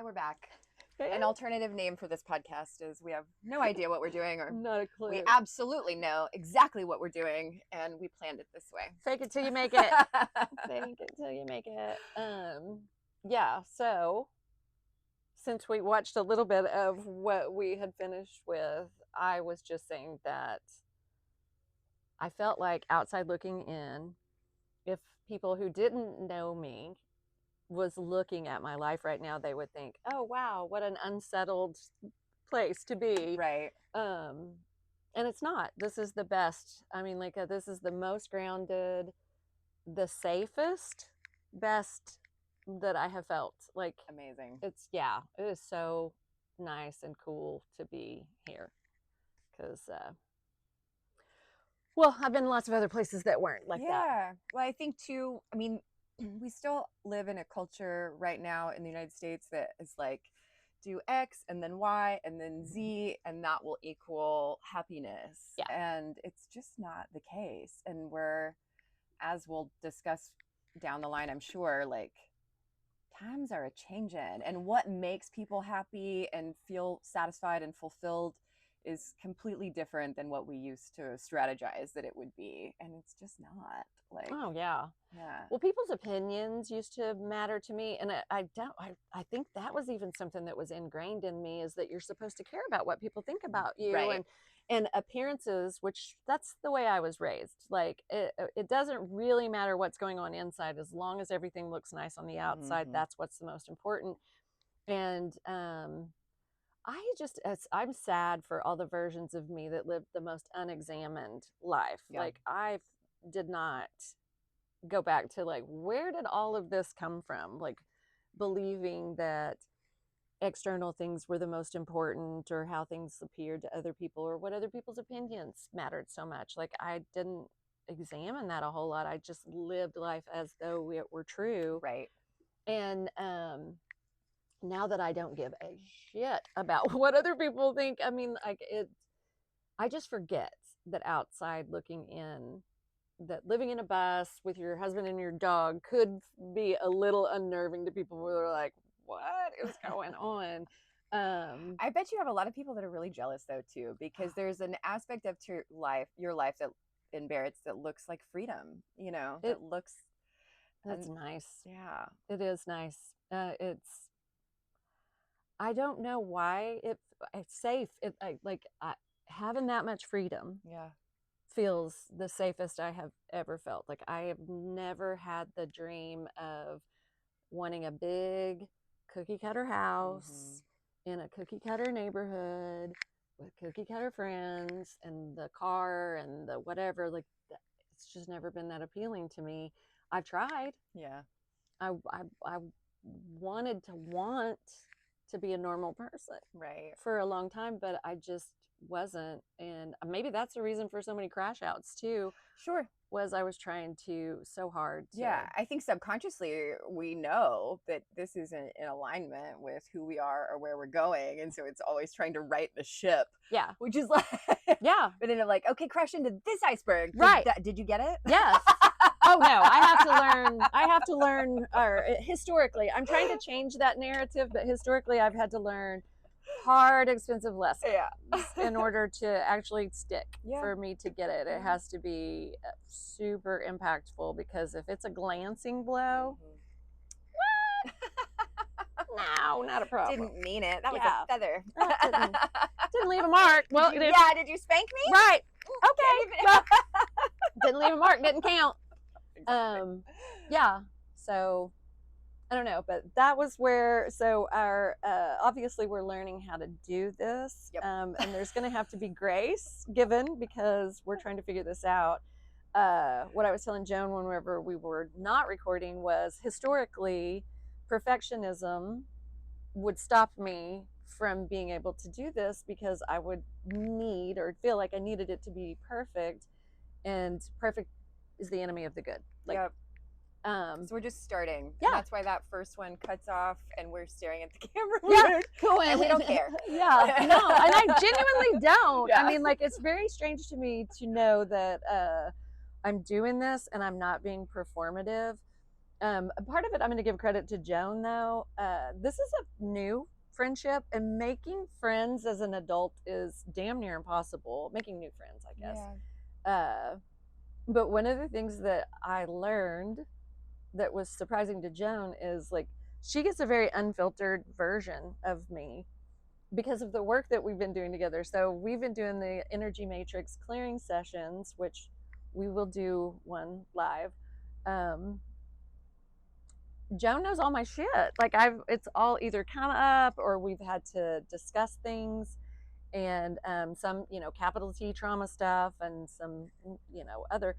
Hi, we're back. An alternative name for this podcast is we have no idea what we're doing, or Not a clue. we absolutely know exactly what we're doing, and we planned it this way. Fake it till you make it. Fake it till you make it. Yeah, so since we watched a little bit of what we had finished with, I was just saying that I felt like outside looking in, if people who didn't know me was looking at my life right now, they would think, oh, wow, what an unsettled place to be. Right. And it's not. This is the best. I mean, like, this is the most grounded, the safest, best that I have felt. Like, amazing. it is so nice and cool to be here. Because, well, I've been in lots of other places that weren't like that. Yeah. Well, I think too, I mean, we still live in a culture right now in the United States that is like, do X and then Y and then Z, and that will equal happiness. Yeah. And it's just not the case. And we're, as we'll discuss down the line, I'm sure, like, times are a changing, and what makes people happy and feel satisfied and fulfilled is completely different than what we used to strategize that it would be. And it's just not. Like, oh yeah. Well, people's opinions used to matter to me, and I think that was even something that was ingrained in me, is that you're supposed to care about what people think about you. Right. And appearances, which that's the way I was raised. Like, it doesn't really matter what's going on inside, as long as everything looks nice on the outside. Mm-hmm. That's what's the most important. And I'm sad for all the versions of me that lived the most unexamined life. Yeah. Like, I did not go back to, like, where did all of this come from? Like, believing that external things were the most important, or how things appeared to other people, or what other people's opinions mattered so much. Like, I didn't examine that a whole lot. I just lived life as though it were true. Right. And now that I don't give a shit about what other people think, I mean, like, I just forget that outside looking in, that living in a bus with your husband and your dog could be a little unnerving to people who are like, what is going on? I bet you have a lot of people that are really jealous though too, because there's an aspect of your life that in Barrett's that looks like freedom, you know, that looks. That's nice. Yeah, it is nice. I don't know why it's safe. Having that much freedom. Yeah. Feels the safest I have ever felt. Like, I have never had the dream of wanting a big cookie cutter house in a cookie cutter neighborhood with cookie cutter friends and the car and the whatever. Like, it's just never been that appealing to me. I've tried. Yeah. I wanted to be a normal person, right, for a long time, but I just wasn't. And maybe that's the reason for so many crash outs too. Sure. Was I was trying so hard to. Yeah, I think subconsciously we know that this isn't in alignment with who we are or where we're going, and so it's always trying to right the ship. Yeah. Which is like, yeah. But then I'm like, okay, crash into this iceberg. Right. Did you get it? Yes. Oh no, I have to learn, or historically, I'm trying to change that narrative, but historically I've had to learn hard, expensive lessons in order to actually stick. For me to get it. It has to be super impactful, because if it's a glancing blow, no, not a problem. Didn't mean it. That was a feather. Didn't leave a mark. Well, did you spank me? Right. Okay. Well, didn't leave a mark. Didn't count. Yeah. So I don't know, but that was where. So our obviously we're learning how to do this, and there's going to have to be grace given, because we're trying to figure this out. What I was telling Joan whenever we were not recording was, historically, perfectionism would stop me from being able to do this, because I would need, or feel like I needed it to be perfect, and perfect is the enemy of the good. Like, so we're just starting. Yeah. And that's why that first one cuts off and we're staring at the camera. Yeah. Cool. And we don't care. Yeah. No, and I genuinely don't. Yeah. I mean, like, it's very strange to me to know that I'm doing this and I'm not being performative. A part of it, I'm going to give credit to Joan, though. This is a new friendship, and making friends as an adult is damn near impossible. Making new friends, I guess. Yeah. But one of the things that I learned that was surprising to Joan is like she gets a very unfiltered version of me because of the work that we've been doing together. So we've been doing the energy matrix clearing sessions, which we will do one live. Joan knows all my shit. Like it's all either come up or we've had to discuss things, and some, capital T trauma stuff, and some, other.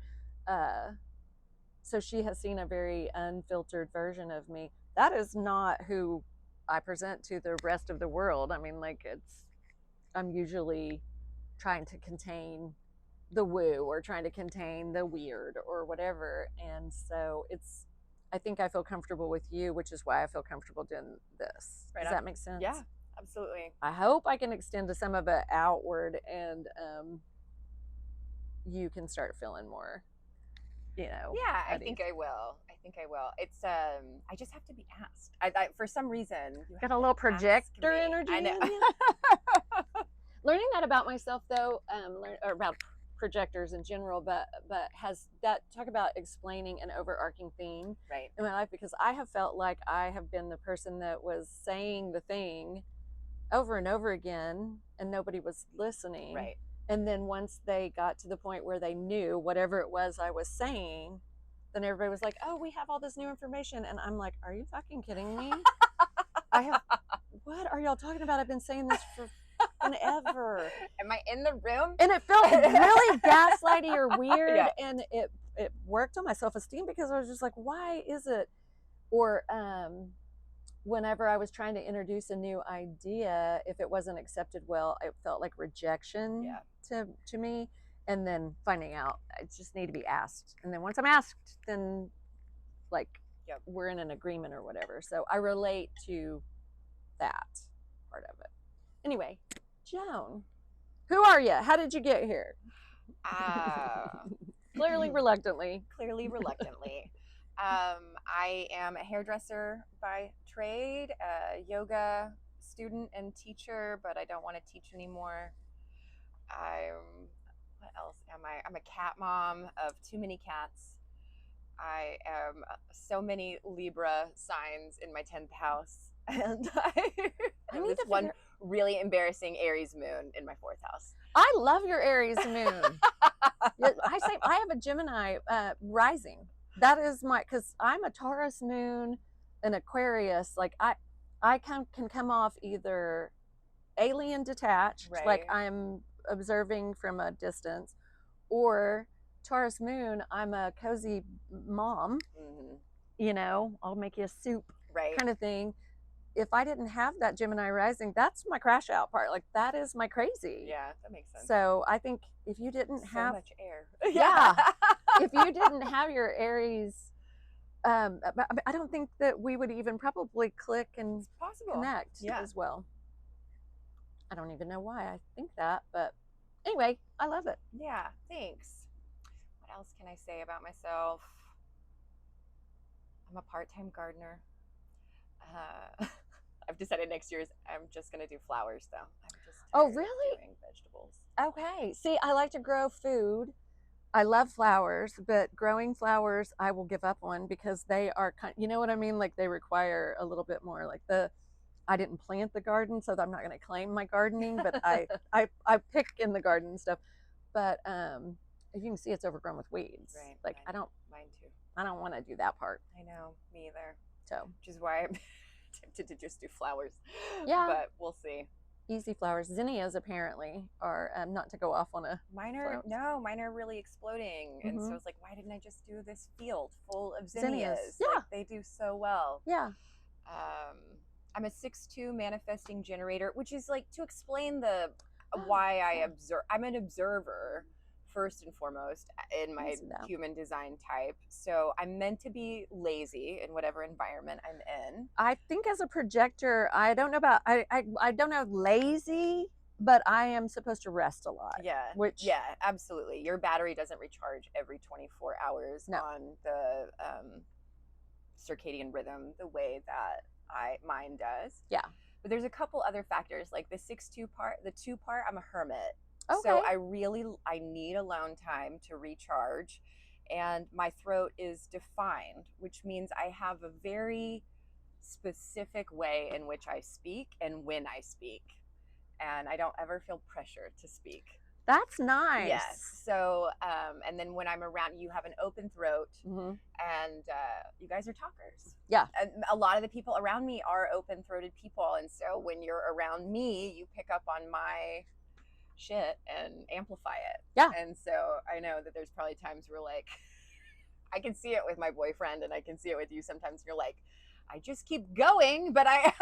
So she has seen a very unfiltered version of me. That is not who I present to the rest of the world. I mean, like I'm usually trying to contain the woo or trying to contain the weird or whatever. And so I think I feel comfortable with you, which is why I feel comfortable doing this. Right Does on. that make sense? Yeah, absolutely. I hope I can extend to some of it outward, and you can start feeling more, Yeah, I at think ease. I will. I think I will. It's I just have to be asked. I for some reason you Got have a little to ask projector me. energy I know. in you. Learning that about myself, though, or about projectors in general, but has that talk about explaining an overarching theme Right. in my life, because I have felt like I have been the person that was saying the thing over and over again and nobody was listening. Right. And then once they got to the point where they knew whatever it was I was saying, then everybody was like, "Oh, we have all this new information." And I'm like, "Are you fucking kidding me? What are y'all talking about? I've been saying this for whenever." Am I in the room? And it felt really gaslighty or weird. Yeah. And it worked on my self-esteem because I was just like, why is it? Or whenever I was trying to introduce a new idea, if it wasn't accepted well, it felt like rejection to me. And then finding out I just need to be asked. And then once I'm asked, then like we're in an agreement or whatever. So I relate to that part of it. Anyway, Joan, who are you? How did you get here? Clearly reluctantly. Clearly reluctantly. I am a hairdresser by trade, a yoga student and teacher, but I don't want to teach anymore. What else am I? I'm a cat mom of too many cats. I am so many Libra signs in my 10th house. And I have this one really embarrassing Aries moon in my 4th house. I love your Aries moon. I have a Gemini rising. That is because I'm a Taurus moon, an Aquarius. Like I can come off either alien detached, Right. like I'm observing from a distance, or Taurus moon, I'm a cozy mom. Mm-hmm. I'll make you a soup, right, kind of thing. If I didn't have that Gemini rising, that's my crash out part. Like that is my crazy. Yeah, that makes sense. So I think if you didn't have so much air, yeah, if you didn't have your Aries, I don't think that we would even probably click and connect as well. I don't even know why I think that, but anyway, I love it. Yeah, thanks. What else can I say about myself? I'm a part-time gardener. I've decided next year I'm just going to do flowers, though. I'm just really? Doing vegetables. Okay. See, I like to grow food. I love flowers, but growing flowers I will give up on because they are you know what I mean? Like they require a little bit more. Like I didn't plant the garden, so I'm not going to claim my gardening, but I pick in the garden and stuff. But you can see it's overgrown with weeds. Right. Like mine too. I don't want to do that part. I know, me either. So, which is why I'm tempted to just do flowers. Yeah, but we'll see. Easy flowers. Zinnias apparently are not to go off on a. Mine are really exploding, and so it's like, why didn't I just do this field full of zinnias? Yeah, like, they do so well. Yeah. I'm a 6-2 manifesting generator, which is like to explain the why I observe. I'm an observer first and foremost in my human design type. So I'm meant to be lazy in whatever environment I'm in. I think as a projector, I don't know about I don't know lazy, but I am supposed to rest a lot. Yeah. Absolutely. Your battery doesn't recharge every 24 hours on the circadian rhythm the way that mine does. Yeah. But there's a couple other factors, like the 6-2 part, the 2 part, I'm a hermit. Okay. So I need alone time to recharge, and my throat is defined, which means I have a very specific way in which I speak and when I speak. And I don't ever feel pressure to speak. That's nice. Yes. So, and then when I'm around, you have an open throat, and you guys are talkers. Yeah. And a lot of the people around me are open-throated people, and so when you're around me, you pick up on my shit and amplify it. Yeah. And so I know that there's probably times where, like, I can see it with my boyfriend, and I can see it with you sometimes. You're like, I just keep going, but I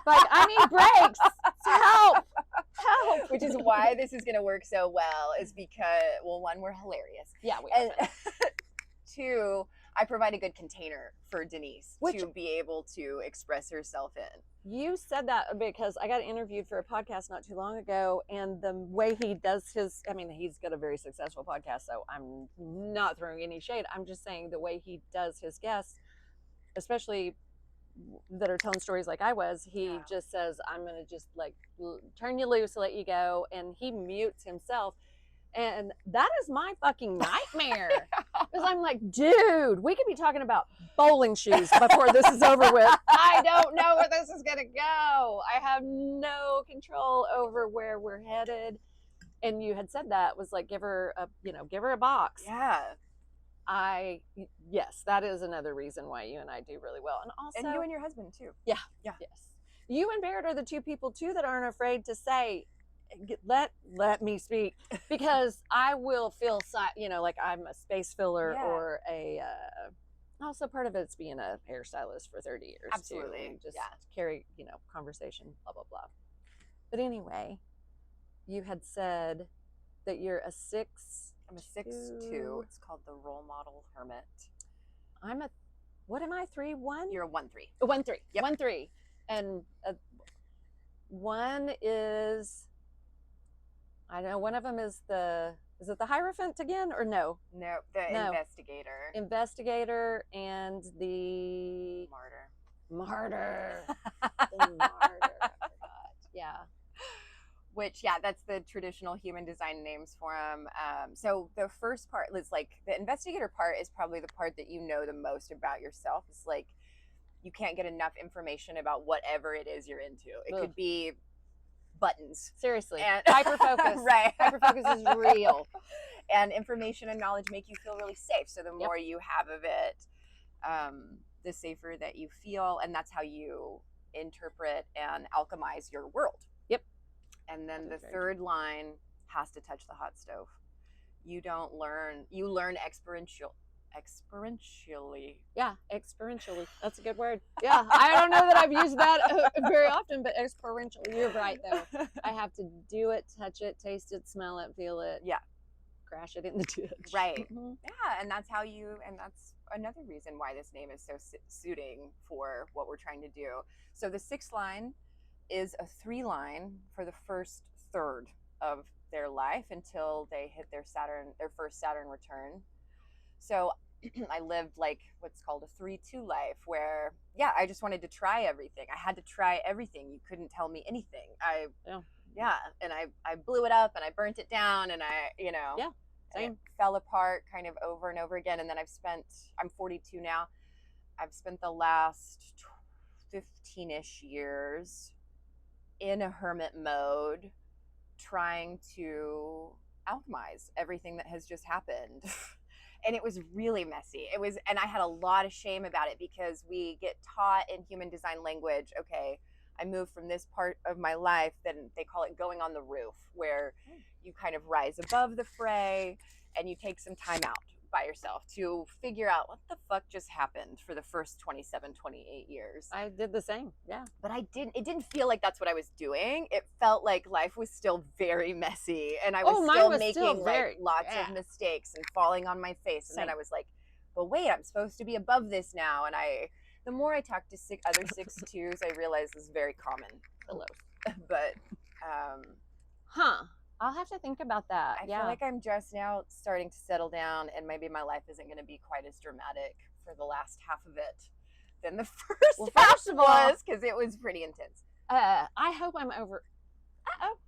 like, I need breaks. Help. Which is why this is going to work so well, is because, well, one, we're hilarious. Yeah, we and are. Two, I provide a good container for Denise to be able to express herself in. You said that because I got interviewed for a podcast not too long ago, and the way he does his, I mean, he's got a very successful podcast, so I'm not throwing any shade. I'm just saying the way he does his guests, especially that are telling stories like I was, he just says, I'm going to just like turn you loose, let you go. And he mutes himself. And that is my fucking nightmare. Because I'm like, dude, we could be talking about bowling shoes before this is over with. I don't know where this is going to go. I have no control over where we're headed. And you had said that was like, give her a box. Yeah. Yes, that is another reason why you and I do really well. And also, and you and your husband too. Yeah. Yes. You and Barrett are the two people too that aren't afraid to say, let me speak, because I will feel, like I'm a space filler or a, also part of it's being a hairstylist for 30 years. Absolutely. Too, just carry, conversation, blah, blah, blah. But anyway, you had said that you're a 6. I'm a 6-2. It's called the Role Model Hermit. What am I, 3-1? You're a 1-3. A 1-3. Yep. 1-3. And 1 is, I don't know, one of them is is it the Hierophant again, or no? No, the Investigator. Investigator and the Martyr. The martyr. I forgot. Yeah. Which, that's the traditional human design names for them. So the first part is like, the investigator part is probably the part that you know the most about yourself. It's like, you can't get enough information about whatever it is you're into. It could be buttons. Seriously. And hyperfocus. Right. Hyperfocus is real. And information and knowledge make you feel really safe. So the more you have of it, the safer that you feel. And that's how you interpret and alchemize your world. Yep. And then the third line has to touch the hot stove. You learn experientially. Yeah, experientially. That's a good word. Yeah, I don't know that I've used that very often, but experientially. You're right, though. I have to do it, touch it, taste it, smell it, feel it. Yeah. Crash it in the ditch. Right. Yeah, and that's another reason why this name is so suiting for what we're trying to do. So the 6th line is a 3 line for the first third of their life until they hit their first Saturn return. So I lived like what's called a 3-2 life, where I just wanted to try everything. I had to try everything. You couldn't tell me anything. And I blew it up and I burnt it down, and it fell apart kind of over and over again. And then I'm 42 now. I've spent the last 15-ish years in a hermit mode, trying to alchemize everything that has just happened. And it was really messy. And I had a lot of shame about it, because we get taught in human design language, okay, I moved from this part of my life, then they call it going on the roof, where you kind of rise above the fray and you take some time out by yourself to figure out what the fuck just happened for the first 27, 28 years. I did the same. Yeah. But it didn't feel like that's what I was doing. It felt like life was still very messy, and I was still making lots of mistakes and falling on my face. And then I was like, but wait, I'm supposed to be above this now. And the more I talked to other 6-2s, I realized this is very common. Hello. But I'll have to think about that. I feel like I'm just now starting to settle down, and maybe my life isn't going to be quite as dramatic for the last half of it. than the first Well, half first of all, was, because it was pretty intense. I hope I'm over. Uh-oh.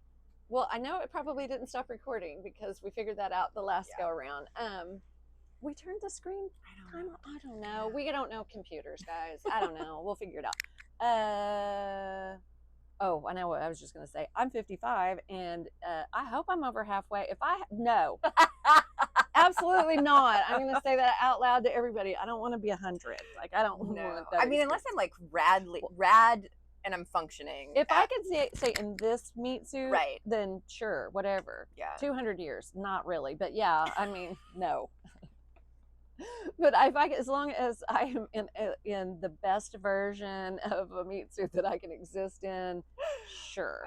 Well, I know it probably didn't stop recording because we figured that out the last go around. We turned the screen time on. I don't know. We don't know computers, guys. I don't know. We'll figure it out. Oh, I know what I was just going to say. I'm 55, and I hope I'm over halfway. No, absolutely not. I'm going to say that out loud to everybody. I don't want to be 100. Like, I don't want that. I mean, unless I'm like rad and I'm functioning. If I could say in this meat suit, right, then sure, whatever. Yeah. 200 years, not really, but yeah, I mean, no. But as long as I am in the best version of a meat suit that I can exist in, sure.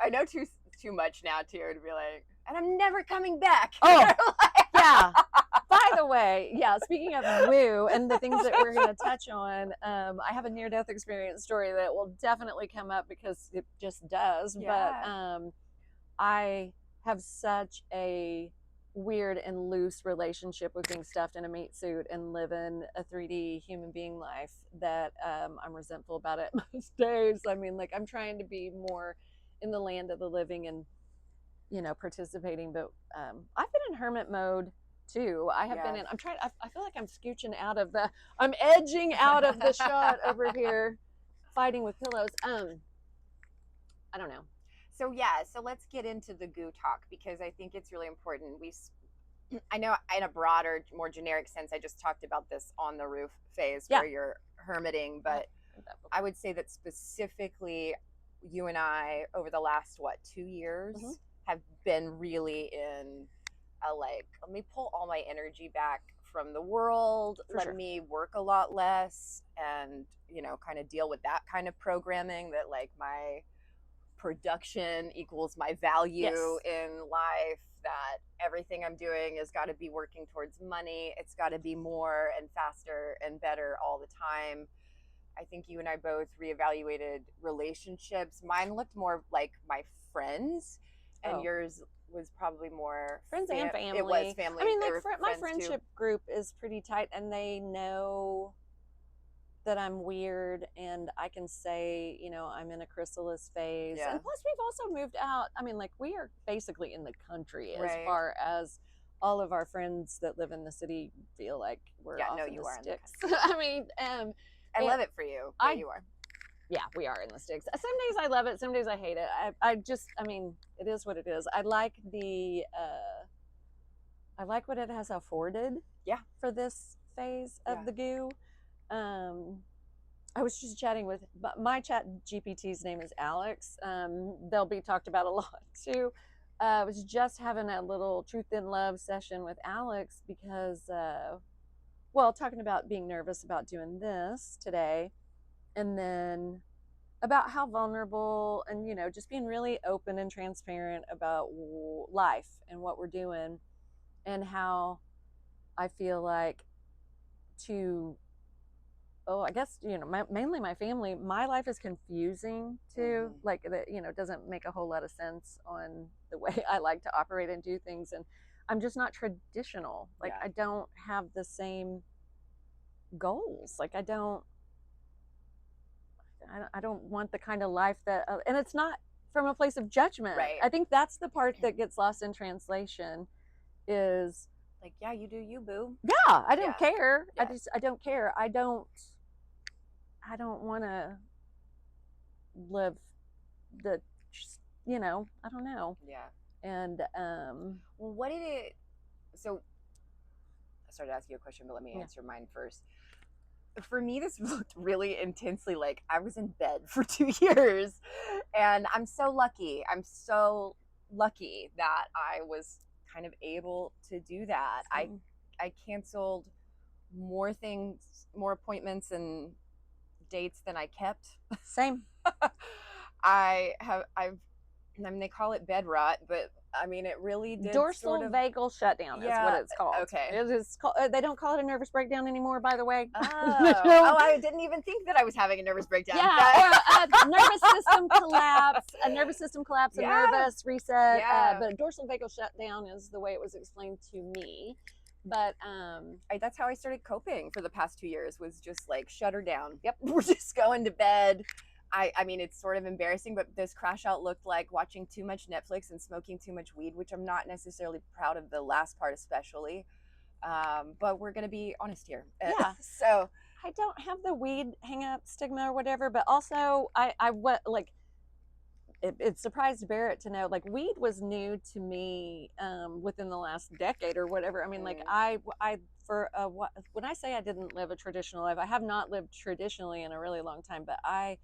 I know too much now too to be like, and I'm never coming back. Oh, yeah. By the way, yeah, speaking of woo and the things that we're going to touch on, I have a near-death experience story that will definitely come up because it just does. Yeah. But I have such a weird and loose relationship with being stuffed in a meat suit and living a 3D human being life that I'm resentful about it most days. I mean, like, I'm trying to be more in the land of the living and, you know, participating, but I've been in hermit mode too. I have been in, I feel like I'm I'm edging out of the shot over here fighting with pillows. I don't know. So let's get into the goo talk, because I think it's really important. I know in a broader, more generic sense, I just talked about this on the roof phase where you're hermiting, but I would say that specifically you and I over the last 2 years have been really in a like, let me pull all my energy back from the world, let me work a lot less, and, you know, kind of deal with that kind of programming that like my production equals my value in life, that everything I'm doing has got to be working towards money. It's got to be more and faster and better all the time. I think you and I both reevaluated relationships. Mine looked more like my friends, and yours was probably more friends and family. It was family. I mean, like my friendship group is pretty tight, and they know that I'm weird, and I can say, you know, I'm in a chrysalis phase. And plus we've also moved out. I mean, like, we are basically in the country as far as all of our friends that live in the city feel like we're off in the sticks. I mean, I love it for you. You are. Yeah, we are in the sticks. Some days I love it, some days I hate it. I mean, it is what it is. I like what it has afforded for this phase of the goo. I was just chatting with my chat GPT's name is Alex. They'll be talked about a lot too. I was just having a little truth in love session with Alex because, talking about being nervous about doing this today, and then about how vulnerable and, you know, just being really open and transparent about life and what we're doing, and how I feel like I guess, you know, mainly my family, my life is confusing too. Like, that, you know, doesn't make a whole lot of sense on the way I like to operate and do things. And I'm just not traditional. Like, I don't have the same goals. Like, I don't want the kind of life that, and it's not from a place of judgment. Right. I think that's the part that gets lost in translation is like, yeah, you do you, boo. Yeah, I don't care. I don't care. I don't want to live the, you know, I don't know. Yeah. And what did it? So I started asking you a question, but let me answer mine first. For me, this looked really intensely like I was in bed for 2 years, and I'm so lucky. I'm so lucky that I was kind of able to do that. I canceled more things, more appointments and dates than I kept. Same. I mean, they call it bed rot, but I mean, it really did. Dorsal vagal shutdown is what it's called. Okay. It is called, they don't call it a nervous breakdown anymore, by the way. I didn't even think that I was having a nervous breakdown. Yeah, or a nervous system collapse, a nervous reset. But a dorsal vagal shutdown is the way it was explained to me. But That's how I started coping for the past 2 years, was just like shut her down. Yep. We're just going to bed. I mean, it's sort of embarrassing, but this crash out looked like watching too much Netflix and smoking too much weed, which I'm not necessarily proud of the last part, especially. But we're going to be honest here. Yeah. So I don't have the weed hang up stigma or whatever, but also I what like it surprised Barrett to know like weed was new to me within the last decade or whatever. I mean, like I for when I say I didn't live a traditional life, I have not lived traditionally in a really long time, but I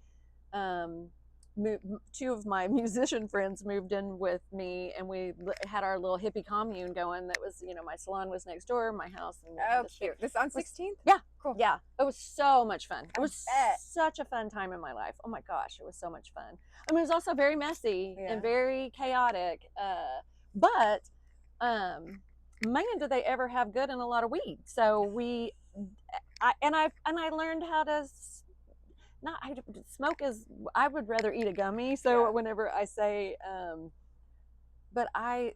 um moved, two of my musician friends moved in with me, and we had our little hippie commune going. That was, you know, my salon was next door, my house, and oh, cute. This on 16th? Yeah, cool. Yeah, it was so much fun. It was bet. such a fun time in my life. Oh my gosh, it was so much fun. I mean, it was also very messy Yeah. and very chaotic, but man, did they ever have good and a lot of weed. So I learned how to not I smoke is I would rather eat a gummy. So Yeah. whenever I say but I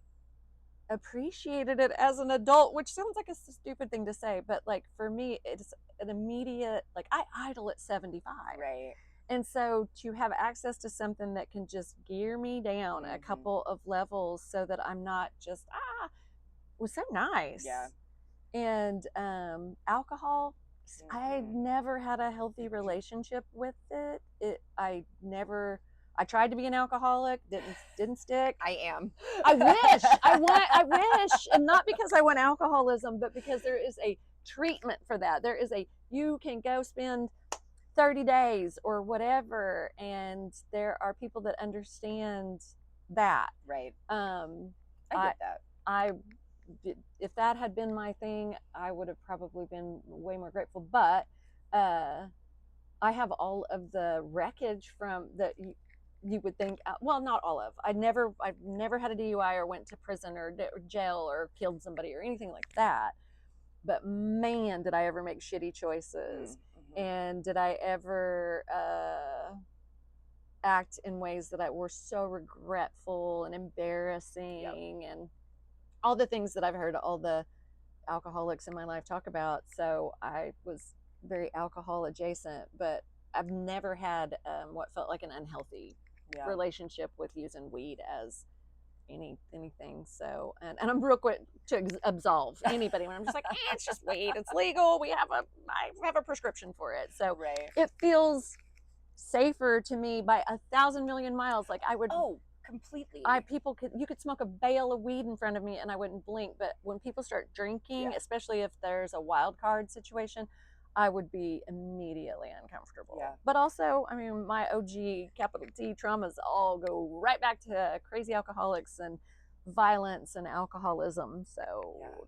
appreciated it as an adult, which sounds like a stupid thing to say, but like for me it's an immediate, like I idle at 75. Right. And so to have access to something that can just gear me down a couple of levels so that I'm not just was so nice. Yeah. And alcohol, I never had a healthy relationship with it. I tried to be an alcoholic, didn't stick. I am. I wish. I wish. And not because I want alcoholism, but because there is a treatment for that. There is you can go spend 30 days or whatever, and there are people that understand that. Right. I get that. If that had been my thing, I would have probably been way more grateful. But I have all of the wreckage from that you would think. Well, not all of. I've never had a DUI or went to prison or jail or killed somebody or anything like that. But man, did I ever make shitty choices, and did I ever act in ways that were so regretful and embarrassing, and all the things that I've heard all the alcoholics in my life talk about. So I was very alcohol adjacent, but I've never had what felt like an unhealthy relationship with using weed as anything. So and I'm real quick to absolve anybody when I'm just like, it's just weed, it's legal, I have a prescription for it. So it feels safer to me by 1,000 million miles. Like I would completely. You could smoke a bale of weed in front of me and I wouldn't blink. But when people start drinking, especially if there's a wild card situation, I would be immediately uncomfortable. Yeah. But also, I mean, my OG capital T traumas all go right back to crazy alcoholics and violence and alcoholism. So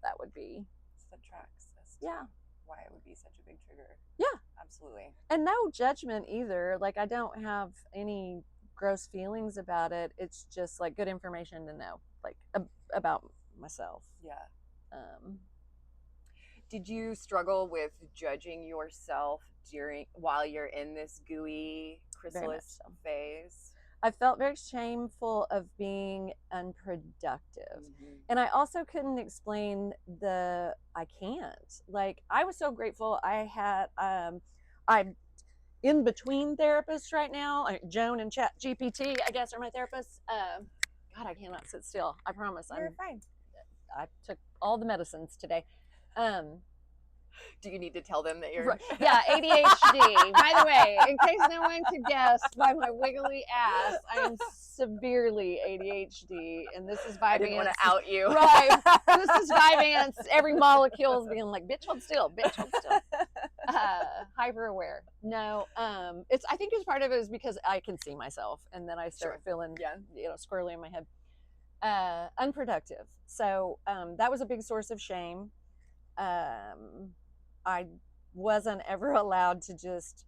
that would be that tracks. Why it would be such a big trigger. Yeah, absolutely. And no judgment either. Like I don't have any gross feelings about it. It's just like good information to know, like about myself. Yeah. Did you struggle with judging yourself while you're in this gooey chrysalis phase? I felt very shameful of being unproductive. And I also couldn't explain I can't. Like I was so grateful I had I'm in between therapists right now. Joan and Chat GPT, I guess, are my therapists. God, I cannot sit still. I promise. You're fine. I took all the medicines today. Do you need to tell them that you're right. Yeah, ADHD. By the way, in case no one could guess by my wiggly ass, I am severely ADHD, and this is Vyvanse. I didn't want to out you. Right. This is Vyvanse. Every molecule is being like, bitch, hold still, bitch, hold still. Hyper aware. No, I think it's part of it is because I can see myself, and then I start feeling squirrely in my head. Unproductive. So that was a big source of shame. I wasn't ever allowed to just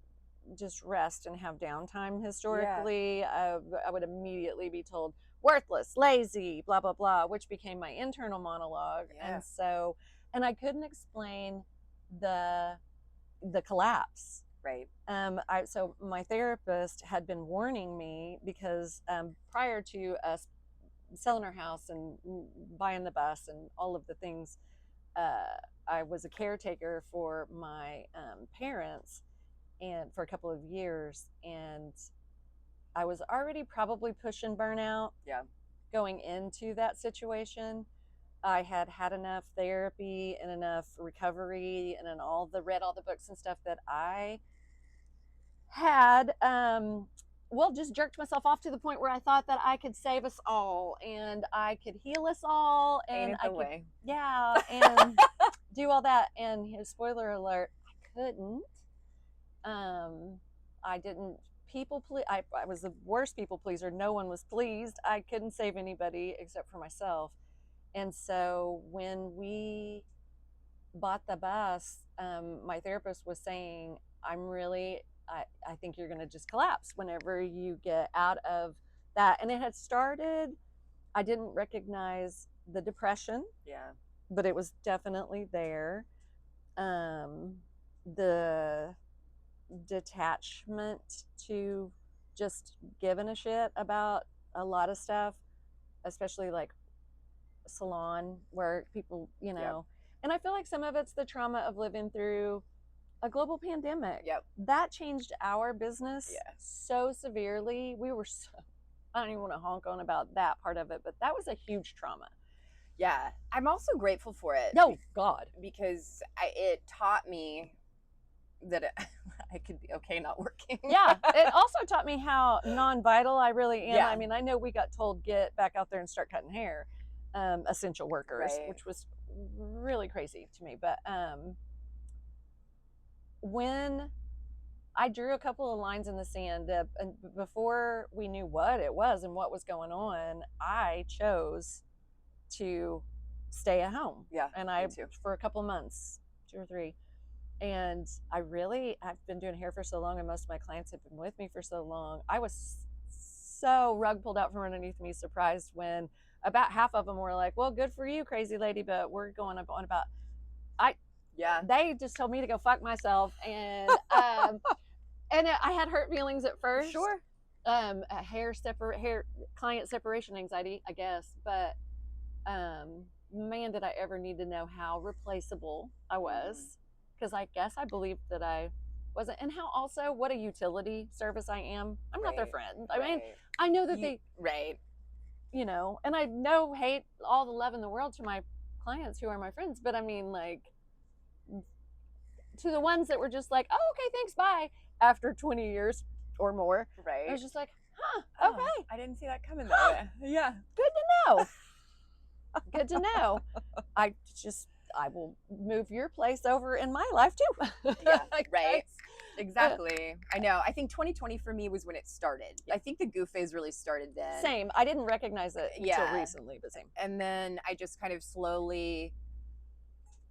rest and have downtime historically. I would immediately be told worthless, lazy, blah blah blah, which became my internal monologue. And I couldn't explain the collapse. Right. So my therapist had been warning me because prior to us selling our house and buying the bus and all of the things, I was a caretaker for my parents and for a couple of years, and I was already probably pushing burnout. Yeah. Going into that situation, I had had enough therapy and enough recovery and then read all the books and stuff that I had well, just jerked myself off to the point where I thought that I could save us all and I could heal us all and Ain't it I the could way. yeah, and do all that. And spoiler alert, I couldn't. I didn't people please. I was the worst people pleaser. No one was pleased. I couldn't save anybody except for myself. And so when we bought the bus, my therapist was saying, I think you're going to just collapse whenever you get out of that. And it had started, I didn't recognize the depression, Yeah. but it was definitely there. The detachment to just giving a shit about a lot of stuff, especially like salon work, people, you know. Yep. And I feel like some of it's the trauma of living through a global pandemic. Yep. That changed our business Yeah. so severely. We were so, I don't even want to honk on about that part of it, but that was a huge trauma. Yeah. I'm also grateful for it. No, God. Because it taught me that I could be okay not working. Yeah. It also taught me how non-vital I really am. Yeah. I mean, I know we got told get back out there and start cutting hair, essential workers, Right. which was really crazy to me. But when I drew a couple of lines in the sand, and before we knew what it was and what was going on, I chose to stay at home. Yeah. And me too. for a couple of months, 2 or 3. And I've been doing hair for so long, and most of my clients have been with me for so long. I was so rug pulled out from underneath me, surprised when about half of them were like, well, good for you, crazy lady, but we're going on about, Yeah. they just told me to go fuck myself. And, and I had hurt feelings at first. Sure. Hair client separation anxiety, I guess. But, man, did I ever need to know how replaceable I was. Because I guess I believed that I wasn't, and how also what a utility service I am. I'm not their Right. friend. I mean, I know that right. you know, and I hate all the love in the world to my clients who are my friends, but I mean, like, to the ones that were just like, oh, okay, thanks, bye, after 20 years or more, Right. I was just like, huh, Oh, okay, I didn't see that coming though. Yeah. good to know. Good to know. I will move your place over in my life too. Yeah, right. Exactly. I know. I think 2020 for me was when it started. I think the goof phase really started then. Same. I didn't recognize it until recently, but same. And then I just kind of slowly,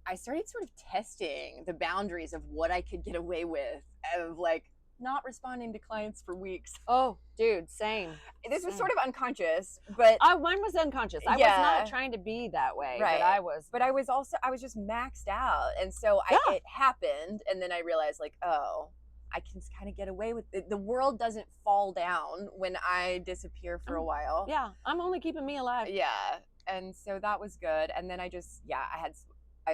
I started sort of testing the boundaries of what I could get away with, of like not responding to clients for weeks. Oh, dude, same. This was sort of unconscious, but mine was unconscious. I was not trying to be that way, right. But I was just maxed out, and so it happened, and then I realized, like, oh, I can kind of get away with it. The world doesn't fall down when I disappear for a while. Yeah, I'm only keeping me alive. Yeah, and so that was good. And then I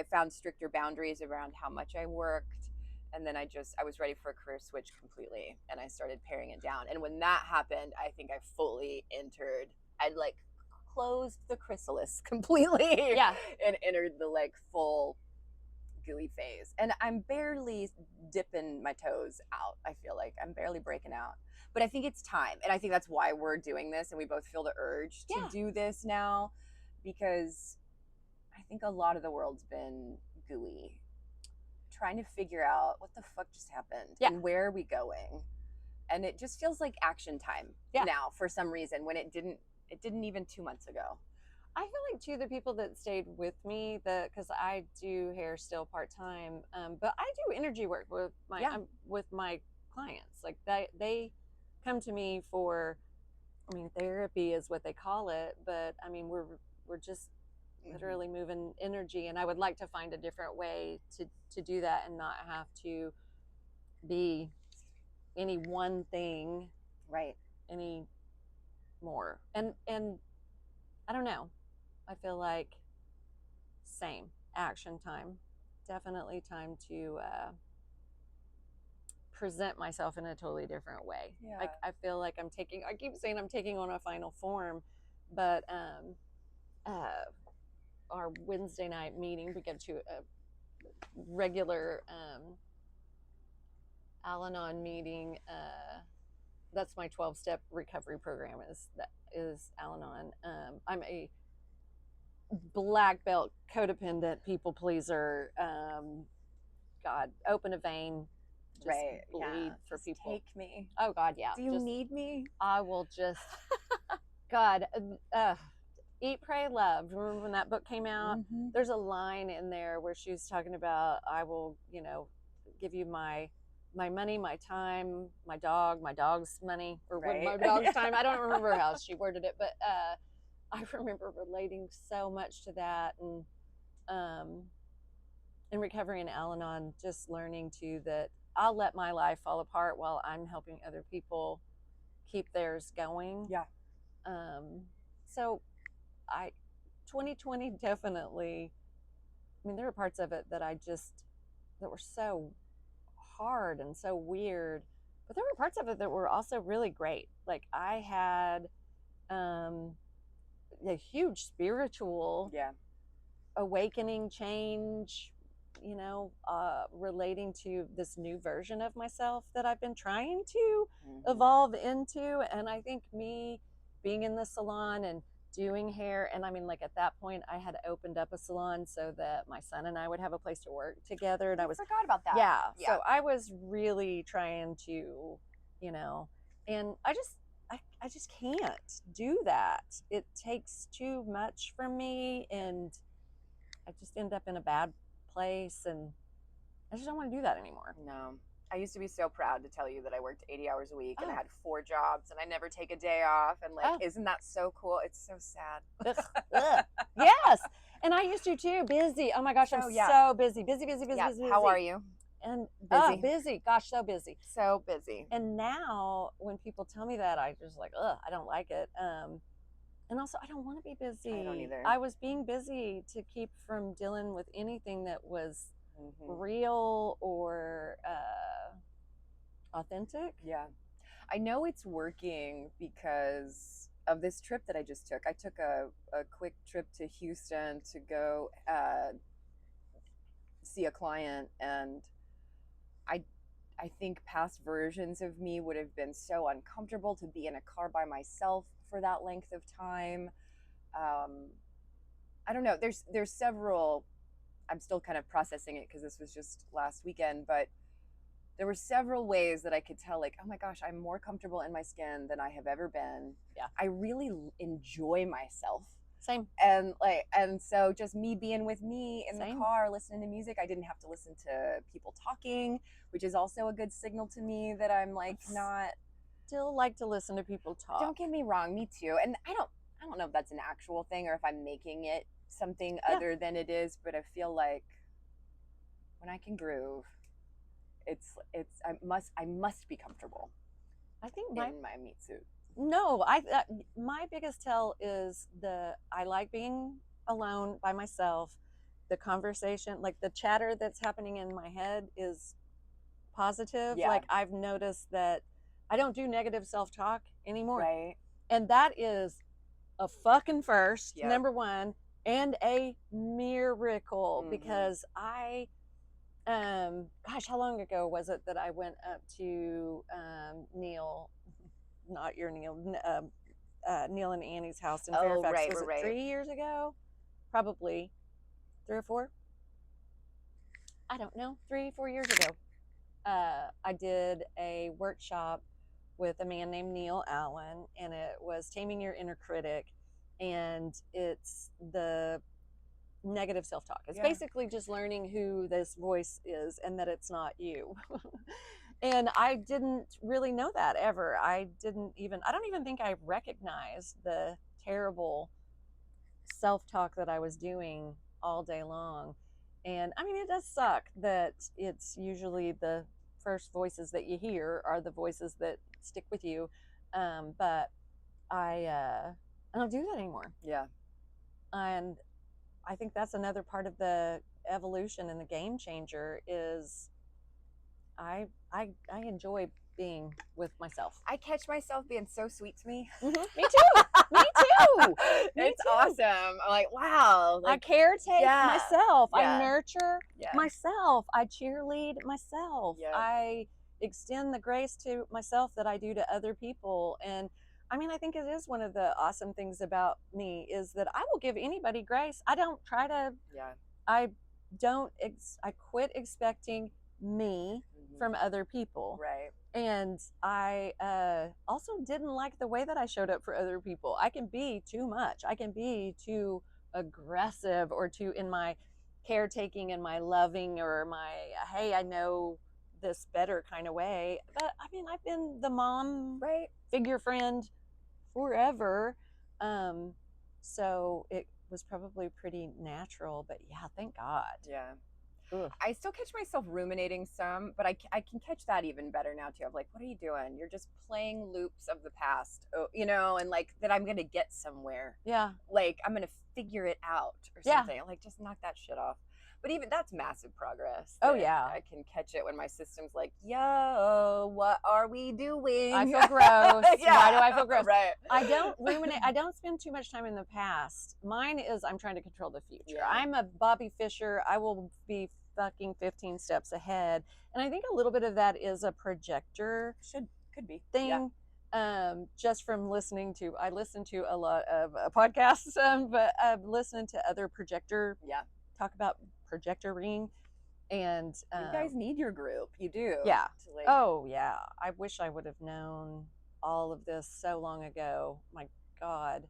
found stricter boundaries around how much I worked. And then I was ready for a career switch completely, and I started paring it down. And when that happened, I think I fully entered, I'd like closed the chrysalis completely. Yeah. And entered the like full gooey phase. And I'm barely dipping my toes out. I feel like I'm barely breaking out. But I think it's time. And I think that's why we're doing this, and we both feel the urge to do this now, because I think a lot of the world's been gooey, trying to figure out what the fuck just happened and where are we going. And it just feels like action time now for some reason, when it didn't even 2 months ago. I feel like too, the people that stayed with me, because I do hair still part-time, but I do energy work with my clients. Like they come to me for, I mean, therapy is what they call it, but I mean, we're just literally moving energy, and I would like to find a different way to do that and not have to be any one thing any more. And I don't know, I feel like same action time. Definitely time to present myself in a totally different way. Yeah. Like I feel like I keep saying I'm taking on a final form, but our Wednesday night meeting, we get to a regular Al-Anon meeting. That's my 12-step recovery program is Al-Anon. I'm a black belt codependent people pleaser. God, open a vein, just Right. bleed Yeah. for Just people. take me. Oh God, yeah. Do you just, need me? I will just, God, Eat, Pray, Love. Remember when that book came out? Mhm. There's a line in there where she was talking about, I will, give you my money, my time, my dog's money, or Right. my dog's time. I don't remember how she worded it, but I remember relating so much to that, and in recovery and Al-Anon, just learning too that I'll let my life fall apart while I'm helping other people keep theirs going. Yeah. So 2020 definitely, I mean, there were parts of it that that were so hard and so weird, but there were parts of it that were also really great. Like I had a huge spiritual Yeah. awakening, change, relating to this new version of myself that I've been trying to evolve into. And I think me being in the salon and doing hair, and I mean, like at that point, I had opened up a salon so that my son and I would have a place to work together. And I forgot about that. Yeah. So I was really trying to, and I just can't do that. It takes too much from me, and I just end up in a bad place, and I just don't want to do that anymore. No. I used to be so proud to tell you that I worked 80 hours a week and I had 4 jobs and I never take a day off. And isn't that so cool? It's so sad. Ugh. Yes. And I used to too. Busy. Oh my gosh, I'm so busy. Busy. How are you? And busy. Busy. Gosh, so busy. So busy. And now when people tell me that, I just like, I don't like it. And also, I don't want to be busy. I don't either. I was being busy to keep from dealing with anything that was real or authentic. Yeah. I know it's working because of this trip that I just took. I took a quick trip to Houston to go see a client, and I think past versions of me would have been so uncomfortable to be in a car by myself for that length of time. I don't know. There's several. I'm still kind of processing it because this was just last weekend, but there were several ways that I could tell, like, oh my gosh, I'm more comfortable in my skin than I have ever been. Yeah. I really enjoy myself. Same. And so just me being with me in Same. the car, listening to music, I didn't have to listen to people talking, which is also a good signal to me that I'm like not. Still like to listen to people talk. Don't get me wrong, me too. And I don't know if that's an actual thing or if I'm making it something other than it is, but I feel like when I can groove, I must be comfortable. I think in my meat suit. No, my biggest tell is I like being alone by myself. The conversation, like the chatter that's happening in my head is positive. Yeah. Like I've noticed that I don't do negative self-talk anymore. Right. And that is a fucking first, Yep. number one, and a miracle because gosh, how long ago was it that I went up to Neil, not your Neil, Neil and Annie's house in Fairfax? Right, was it right. 3 years ago? Probably 3 or 4. I don't know. 3-4 years ago. I did a workshop with a man named Neil Allen, and it was Taming Your Inner Critic, and it's the negative self-talk. It's basically just learning who this voice is and that it's not you. And I didn't really know that ever. I don't even think I recognized the terrible self-talk that I was doing all day long. And I mean, it does suck that it's usually the first voices that you hear are the voices that stick with you. But I don't do that anymore. Yeah. And I think that's another part of the evolution and the game changer is I enjoy being with myself. I catch myself being so sweet to me. Me too. Me too. It's awesome. I'm like, wow. I caretake myself. Yeah. I nurture myself. I cheerlead myself. Yep. I extend the grace to myself that I do to other people. And I mean, I think it is one of the awesome things about me is that I will give anybody grace. I don't try to, I quit expecting me from other people. Right. And I also didn't like the way that I showed up for other people. I can be too much. I can be too aggressive or too in my caretaking and my loving or my, hey, I know this better kind of way. But I mean, I've been the mom figure friend forever. So it was probably pretty natural, but yeah, thank God. Yeah. Ugh. I still catch myself ruminating some, but I can catch that even better now too. Of like, what are you doing? You're just playing loops of the past, you know, and like that I'm going to get somewhere. Yeah. Like I'm going to figure it out or something. Like just knock that shit off. But even that's massive progress. Oh yeah. I can catch it when my system's like, yo, what are we doing? I feel gross. Why do I feel gross? Right. I don't ruminate. I don't spend too much time in the past. Mine is I'm trying to control the future. Yeah. I'm a Bobby Fischer. I will be fucking 15 steps ahead. And I think a little bit of that is a projector could be thing. Just from listening to, I listen to a lot of podcasts, but I've listened to other projector talk about projectoring. And you guys need your group. You do. Yeah. Oh yeah. I wish I would have known all of this so long ago. My God,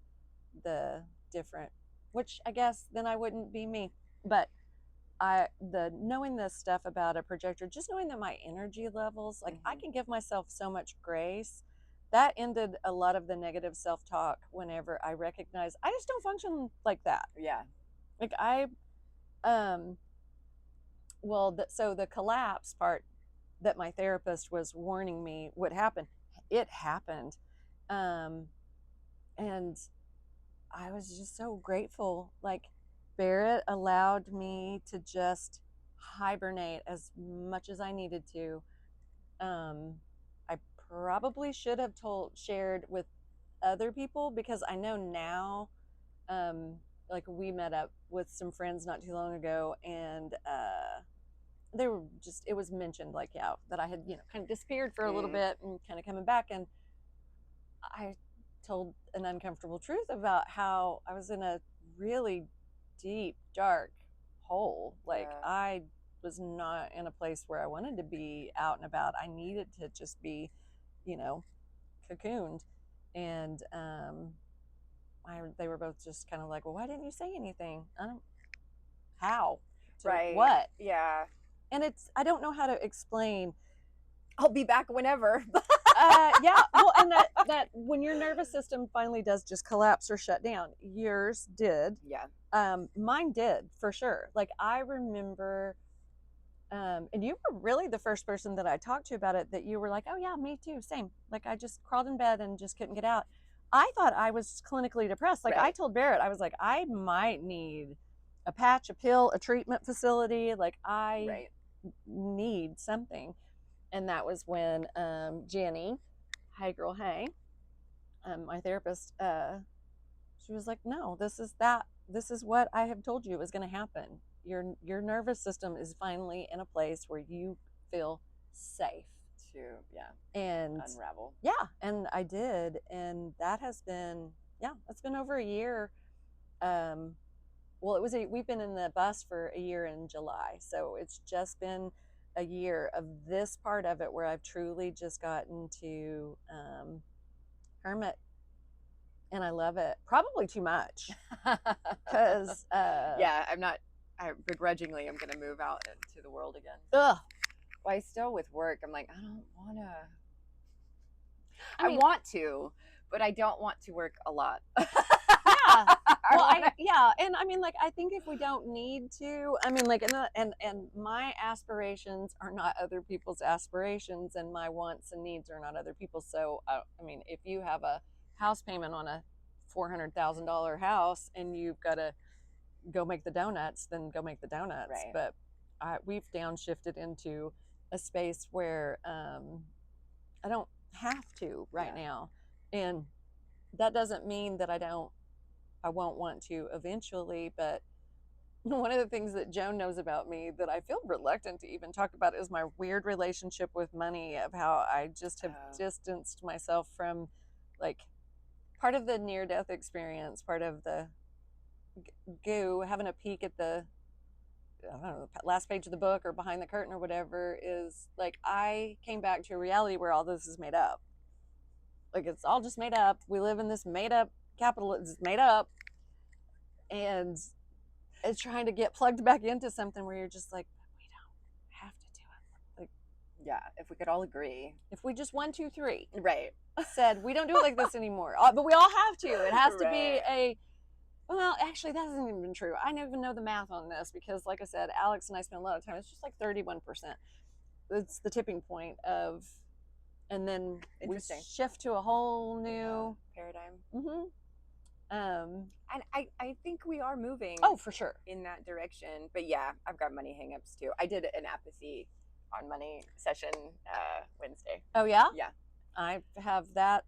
the different, which I guess then I wouldn't be me. But knowing this stuff about a projector, just knowing that my energy levels, like I can give myself so much grace. That ended a lot of the negative self-talk whenever I recognize I just don't function like that. Yeah. Like so the collapse part that my therapist was warning me would happen, it happened. And I was just so grateful. Like Barrett allowed me to just hibernate as much as I needed to. I probably should have shared with other people because I know now, like we met up with some friends not too long ago and they were just, it was mentioned like, that I had, kind of disappeared for a little bit and kind of coming back. And I told an uncomfortable truth about how I was in a really deep, dark hole. Like I was not in a place where I wanted to be out and about. I needed to just be, cocooned. And they were both just kind of like, well, why didn't you say anything? How? What? Yeah. And I don't know how to explain. I'll be back whenever. Yeah. Well, and that when your nervous system finally does just collapse or shut down, yours did. Yeah. Mine did for sure. Like I remember, and you were really the first person that I talked to about it, that you were like, oh yeah, me too. Same. Like I just crawled in bed and just couldn't get out. I thought I was clinically depressed. Like I told Barrett, I was like, I might need a patch, a pill, a treatment facility. Like I need something. And that was when Jenny, hey girl, hey, my therapist, she was like, no, this is what I have told you is going to happen. Your nervous system is finally in a place where you feel safe to and unravel. Yeah, and I did, and that has been it's been over a year. Well, we've been in the bus for a year in July, so it's just been a year of this part of it where I've truly just gotten to hermit, and I love it. Probably too much, because I begrudgingly am going to move out into the world again. Ugh. Well, I still with work, I'm like, I don't want to. I want to, but I don't want to work a lot. Yeah. Well, and I mean, like, I think if we don't need to, I mean, like, and my aspirations are not other people's aspirations, and my wants and needs are not other people's. So, I mean, if you have a house payment on a $400,000 house and you've got to go make the donuts, then go make the donuts. Right. But we've downshifted into a space where I don't have to right now. And that doesn't mean that I won't want to eventually, but one of the things that Joan knows about me that I feel reluctant to even talk about is my weird relationship with money, of how I just have distanced myself from, like, part of the near-death experience, part of the goo, having a peek at the, I don't know, last page of the book or behind the curtain or whatever, is like, I came back to a reality where all this is made up. Like, it's all just made up. We live in this made up capitalism, it's made up. And it's trying to get plugged back into something where you're just like, we don't have to do it. Like, yeah, if we could all agree. if we just 1, 2, 3 Right. said we don't do it like this anymore, but we all have to. It has to be Right. well, actually, that hasn't even been true. I don't even know the math on this because, like I said, Alex and I spend a lot of time. It's just like 31%. It's the tipping point of, and then we Interesting. shift to a whole new paradigm. Mm-hmm. And I think we are moving Oh, for sure. in that direction. But yeah, I've got money hangups too. I did an apathy on money session Wednesday. Oh yeah? Yeah. I have that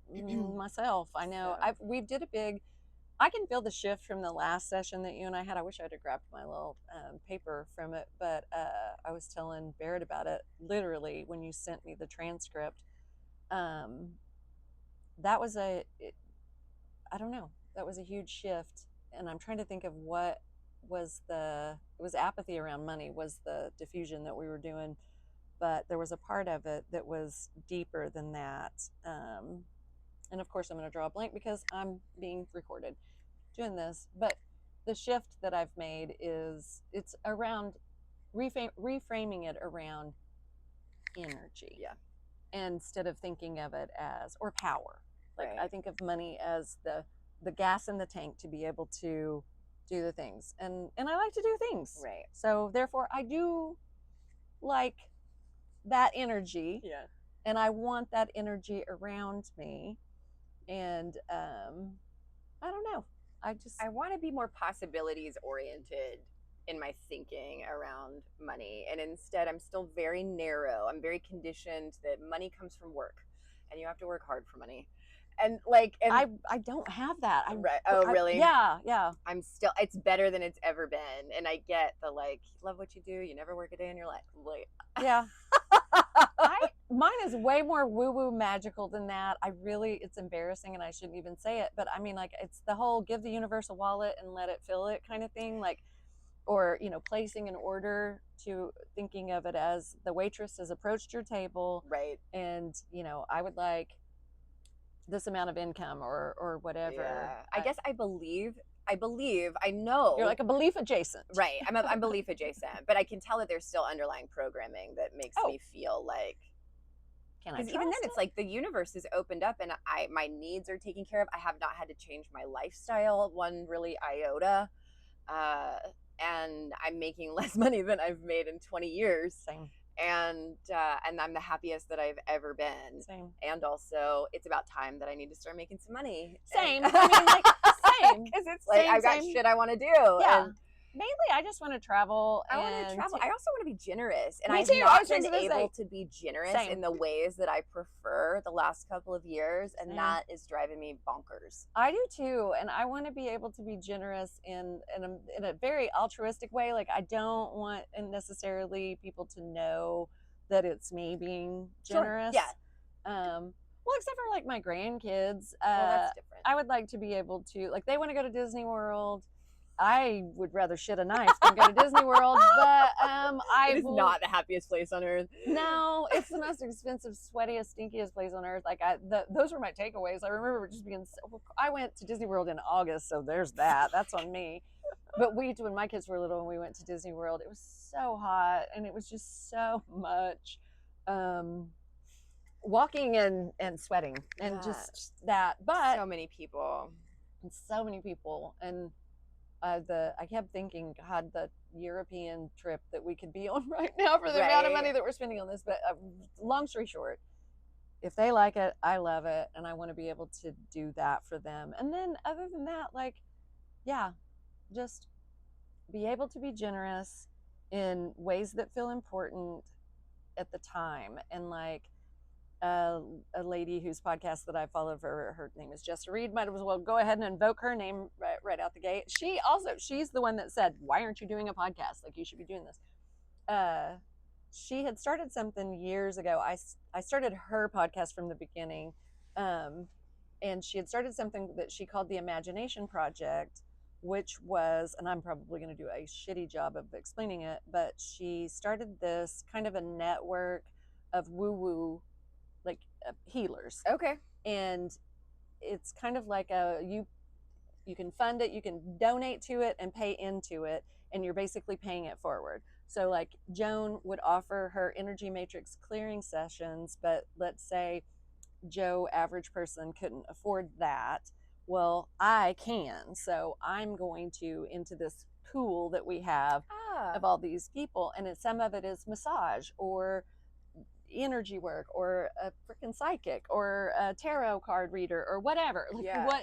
myself. I know. So- We did a big, I can feel the shift from the last session that you and I had. I wish I'd have grabbed my little paper from it, but I was telling Barrett about it literally when you sent me the transcript. That was I don't know, that was a huge shift. And I'm trying to think of what was it was apathy around money was the diffusion that we were doing, but there was a part of it that was deeper than that. And of course I'm going to draw a blank because I'm being recorded doing this, but the shift that I've made is it's around reframing it around energy. Yeah. Instead of thinking of it as, or power. Like, Right. I think of money as the gas in the tank to be able to do the things. And I like to do things. Right. So therefore I do like that energy. Yeah. And I want that energy around me. And I don't know. I want to be more possibilities oriented in my thinking around money. And instead, I'm still very narrow. I'm very conditioned that money comes from work and you have to work hard for money. And like, and I don't have that. right. Oh, really? Yeah. I'm still, it's better than it's ever been. And I get the, like, love what you do. You never work a day in your life. Like, yeah. Mine is way more woo-woo magical than that. It's embarrassing and I shouldn't even say it, but I mean, like, it's the whole give the universe a wallet and let it fill it kind of thing. Like, or, placing an order, to thinking of it as the waitress has approached your table. Right. And, I would like this amount of income or whatever. Yeah. I guess I believe, I know. You're like a belief adjacent. Right. I'm belief adjacent, but I can tell that there's still underlying programming that makes me feel like, because even then it's like the universe is opened up and my needs are taken care of. I have not had to change my lifestyle one really iota. And I'm making less money than I've made in 20 years. Same. And I'm the happiest that I've ever been. Same. And also, it's about time that I need to start making some money. Same. I mean, like, same. Because it's like, I've got shit I want to do. Yeah. And mainly, I just want to travel. I want to travel. I also want to be generous. And Me I've too. not been able to be generous in the ways that I prefer the last couple of years. And that is driving me bonkers. I do too. And I want to be able to be generous in a very altruistic way. Like, I don't want necessarily people to know that it's me being generous. Sure. Yeah. Well, except for like my grandkids. That's different. I would like to be able to, like, they want to go to Disney World. I would rather shit a knife than go to Disney World, but it's not the happiest place on earth. No, it's the most expensive, sweatiest, stinkiest place on earth. Like, those were my takeaways. I remember just being. I went to Disney World in August, so there's that. That's on me. But when my kids were little and we went to Disney World, it was so hot and it was just so much walking and sweating and just that. But so many people. And I kept thinking, God, the European trip that we could be on right now for the amount of money that we're spending on this. But long story short, if they like it, I love it, and I want to be able to do that for them. And then other than that, like, yeah, just be able to be generous in ways that feel important at the time. And like a lady whose podcast that I follow, her name is Jessa Reed, might as well go ahead and invoke her name right out the gate. She's the one that said, why aren't you doing a podcast? Like, you should be doing this. She had started something years ago. I started her podcast from the beginning. And she had started something that she called the Imagination Project, which was, and I'm probably going to do a shitty job of explaining it, but she started this kind of a network of woo-woo, like healers. Okay. And it's kind of like you can fund it, you can donate to it and pay into it, and you're basically paying it forward. So like Joan would offer her energy matrix clearing sessions, but let's say Joe, average person, couldn't afford that. Well, I can. So I'm going to into this pool that we have of all these people. And some of it is massage or energy work or a freaking psychic or a tarot card reader or whatever.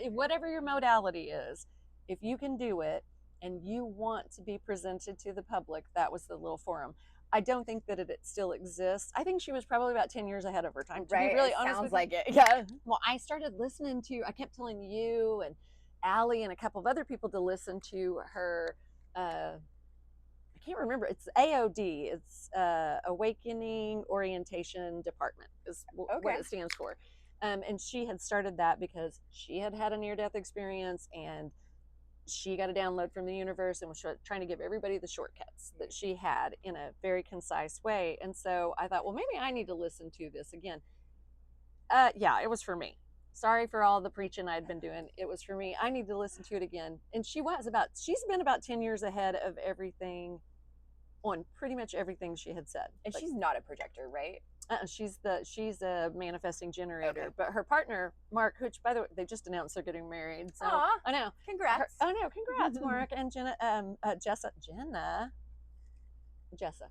Whatever your modality is, if you can do it and you want to be presented to the public, that was the little forum. I don't think that it still exists. I think she was probably about 10 years ahead of her time. To be really honest sounds like it. Yeah. Well, I started listening to, I kept telling you and Allie and a couple of other people to listen to her, I can't remember. It's AOD. It's Awakening Orientation Department is what it stands for. And she had started that because she had had a near-death experience and she got a download from the universe and was trying to give everybody the shortcuts that she had in a very concise way. And so I thought, well, maybe I need to listen to this again. Yeah, it was for me. Sorry for all the preaching I'd been doing. It was for me. I need to listen to it again. And she's been about 10 years ahead of everything on pretty much everything she had said. And she's not a projector, right? She's a manifesting generator, but her partner Mark, which by the way they just announced they're getting married. So I know, congrats. Congrats, Mark and Jenna. Jessa.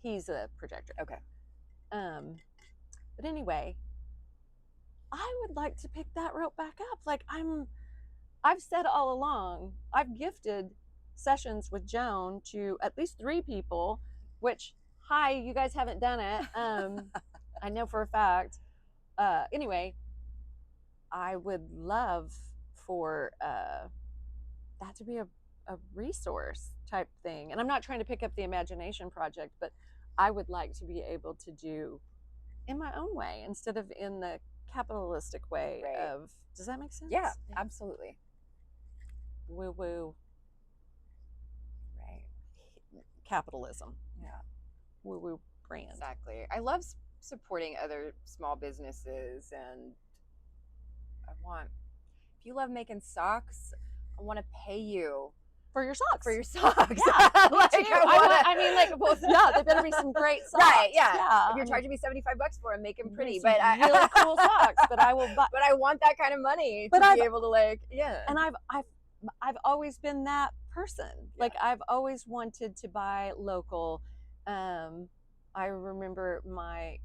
He's a projector. Okay. But anyway, I would like to pick that rope back up. Like I've said all along, I've gifted sessions with Joan to at least 3 people, which. Hi, you guys haven't done it. I know for a fact. Anyway, I would love for that to be a resource type thing. And I'm not trying to pick up the Imagination Project, but I would like to be able to do in my own way instead of in the capitalistic way of, does that make sense? Yeah, absolutely. Woo-woo. Right. Capitalism. Yeah. Woo-woo brand. Exactly. I love supporting other small businesses, and if you love making socks, I want to pay you for your socks. For your socks. Yeah, there better be some great socks. Right, yeah. If you're charging me $75 for them, make them pretty. But really cool socks. But I will buy. But I want that kind of money to be able to And I've always been that person. Yeah. Like I've always wanted to buy local. I remember my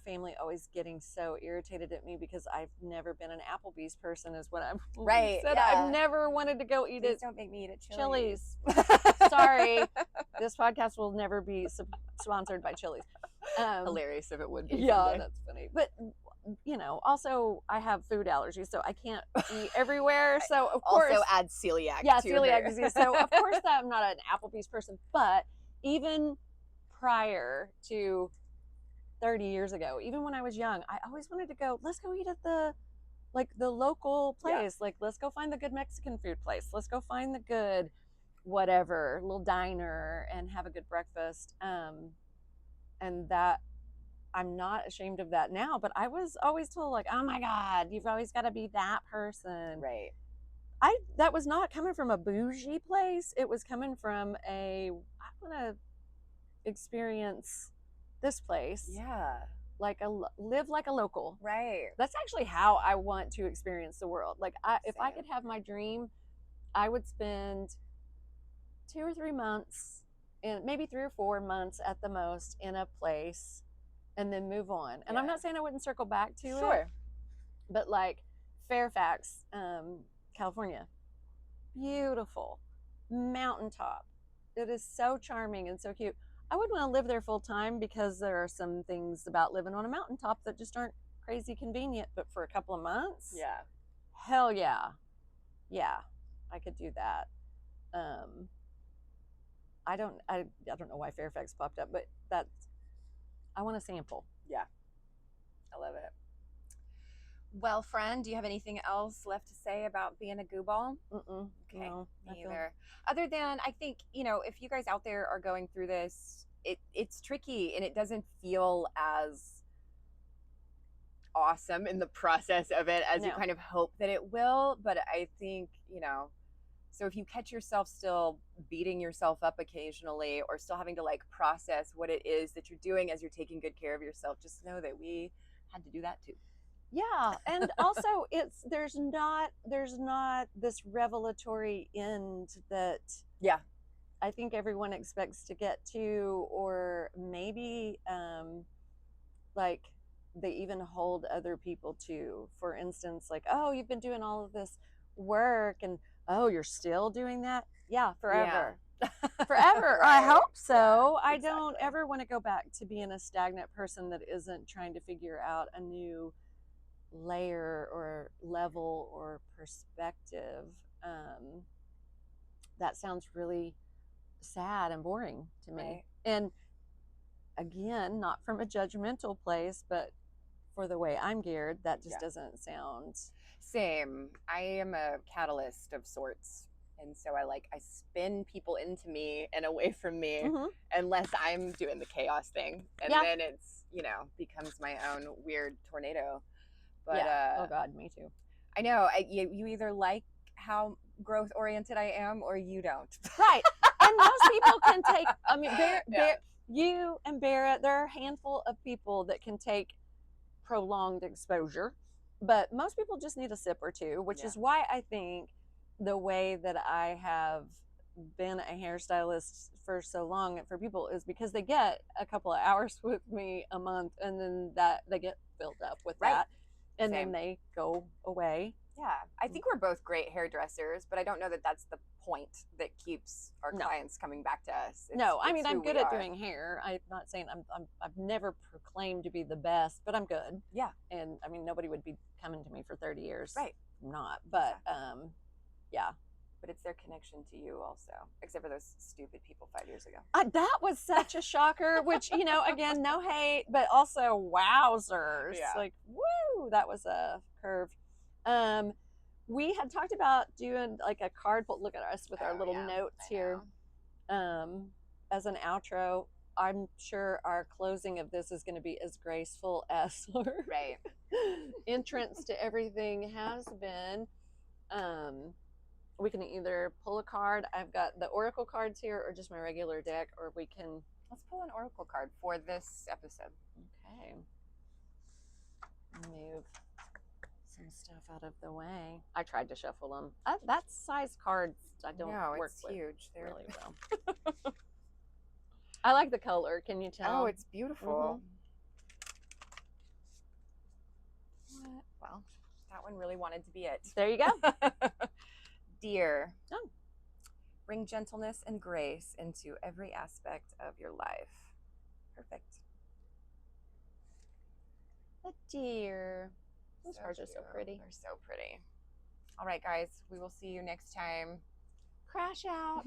family always getting so irritated at me because I've never been an Applebee's person, is what I've said. Yeah. I've never wanted to go eat Please don't make me eat at Chili's. Sorry. This podcast will never be sponsored by Chili's. Hilarious if it would be. Yeah, someday. That's funny. But also I have food allergies, so I can't eat everywhere. So of course, also add celiac. Yeah, celiac disease. So of course I'm not an Applebee's person, but even prior to 30 years ago, even when I was young, I always wanted to go, let's go eat at the local place. Yeah. Like, let's go find the good Mexican food place. Let's go find the good whatever little diner and have a good breakfast. And that I'm not ashamed of that now, but I was always told like, oh my God, you've always got to be that person. Right. That was not coming from a bougie place. It was coming from I want to experience this place. Yeah. Live like a local. Right. That's actually how I want to experience the world. Like if I could have my dream, I would spend 2 or 3 months, and maybe 3 or 4 months at the most in a place and then move on. And I'm not saying I wouldn't circle back to it. But like Fairfax, California, beautiful. mountaintop. It is so charming and so cute. I wouldn't want to live there full time because there are some things about living on a mountaintop that just aren't crazy convenient. But for a couple of months, Yeah. hell yeah, yeah, I could do that. I don't know why Fairfax popped up, but I want to sample. Yeah. I love it. Well, friend, do you have anything else left to say about being a gooball? Mm-mm, Okay, no, me either. Other than, I think, if you guys out there are going through this, it's tricky and it doesn't feel as awesome in the process of it as you No. kind of hope that it will. But I think, so if you catch yourself still beating yourself up occasionally or still having to like process what it is that you're doing as you're taking good care of yourself, just know that we had to do that too. Yeah, and also there's not this revelatory end that Yeah. I think everyone expects to get to, or maybe like they even hold other people to. For instance, like, oh, you've been doing all of this work, and oh, you're still doing that? Yeah, forever. Yeah. Forever. Right. I hope so. Yeah, I don't exactly. ever want to go back to being a stagnant person that isn't trying to figure out a new layer or level or perspective. That sounds really sad and boring to me. Right. And again, not from a judgmental place, but for the way I'm geared, that just Yeah. doesn't sound. Same. I am a catalyst of sorts. And so I spin people into me and away from me Mhm. unless I'm doing the chaos thing. And Yeah. then it's, becomes my own weird tornado. But Yeah. Oh God, me too. I know you either like how growth oriented I am or you don't. Right. And most people can take, I mean, Yeah. you and Barrett, there are a handful of people that can take prolonged exposure, but most people just need a sip or two, which Yeah. is why I think the way that I have been a hairstylist for so long for people is because they get a couple of hours with me a month, and then that they get filled up with Right. that, and Same. then they go away. Yeah, I think we're both great hairdressers, but I don't know that that's the point that keeps our No. clients coming back to us. No, I it's mean, who I'm good we at are. doing hair. I'm not saying I've never proclaimed to be the best, but I'm good. Yeah. And I mean, nobody would be coming to me for 30 years. Right. I'm not, but yeah. But it's their connection to you also, except for those stupid people 5 years ago. That was such a shocker, which, again, no hate, but also wowzers. Yeah. Like, woo, that was a curve. We had talked about doing like a card pull. Look at us with our little notes here. As an outro. I'm sure our closing of this is going to be as graceful as our Right. entrance to everything has been. We can either pull a card. I've got the oracle cards here, or just my regular deck, or we can. Let's pull an oracle card for this episode. Okay. Move some stuff out of the way. I tried to shuffle them. That size cards I don't work it's with huge. They're really well. I like the color. Can you tell? Oh, it's beautiful. Well, that one really wanted to be it. There you go. Dear. Oh. Bring gentleness and grace into every aspect of your life. Perfect. A deer. Those cards are so pretty. They're so pretty. All right, guys. We will see you next time. Crash out.